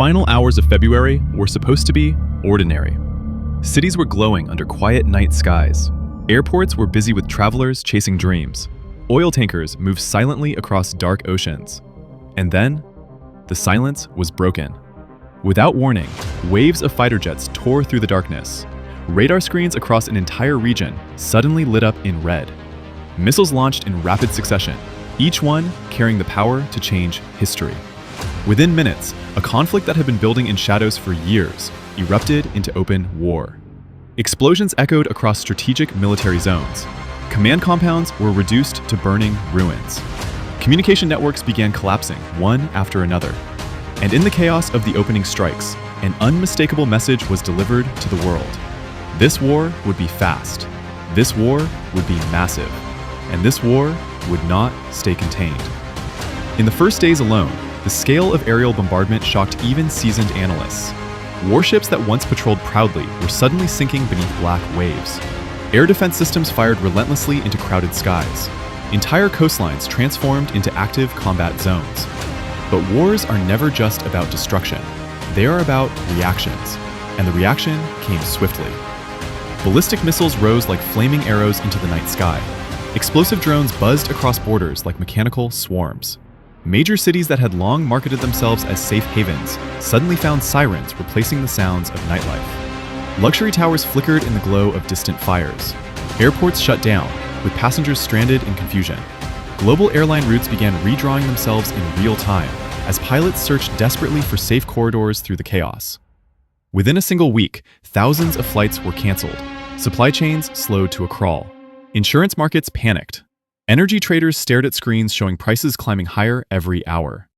final hours of February were supposed to be ordinary. Cities were glowing under quiet night skies. Airports were busy with travelers chasing dreams. Oil tankers moved silently across dark oceans. And then, the silence was broken. Without warning, waves of fighter jets tore through the darkness. Radar screens across an entire region suddenly lit up in red. Missiles launched in rapid succession, each one carrying the power to change history. Within minutes, a conflict that had been building in shadows for years erupted into open war. Explosions echoed across strategic military zones. Command compounds were reduced to burning ruins. Communication networks began collapsing one after another. And in the chaos of the opening strikes, an unmistakable message was delivered to the world. This war would be fast. This war would be massive. And this war would not stay contained. In the first days alone, the scale of aerial bombardment shocked even seasoned analysts. Warships that once patrolled proudly were suddenly sinking beneath black waves. Air defense systems fired relentlessly into crowded skies. Entire coastlines transformed into active combat zones. But wars are never just about destruction. They are about reactions. And the reaction came swiftly. Ballistic missiles rose like flaming arrows into the night sky. Explosive drones buzzed across borders like mechanical swarms. Major cities that had long marketed themselves as safe havens suddenly found sirens replacing the sounds of nightlife. Luxury towers flickered in the glow of distant fires. Airports shut down, with passengers stranded in confusion. Global airline routes began redrawing themselves in real time as pilots searched desperately for safe corridors through the chaos. Within a single week, thousands of flights were canceled. Supply chains slowed to a crawl. Insurance markets panicked. Energy traders stared at screens showing prices climbing higher every hour.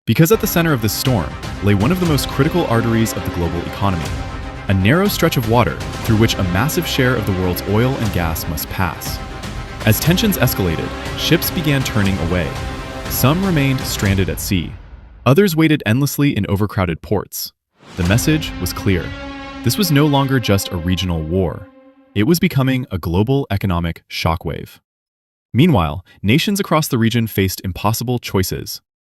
Because at the center of this storm lay one of the most critical arteries of the global economy, a narrow stretch of water through which a massive share of the world's oil and gas must pass. As tensions escalated, ships began turning away. Some remained stranded at sea. Others waited endlessly in overcrowded ports. The message was clear. This was no longer just a regional war. It was becoming a global economic shockwave. Meanwhile, nations across the region faced impossible choices.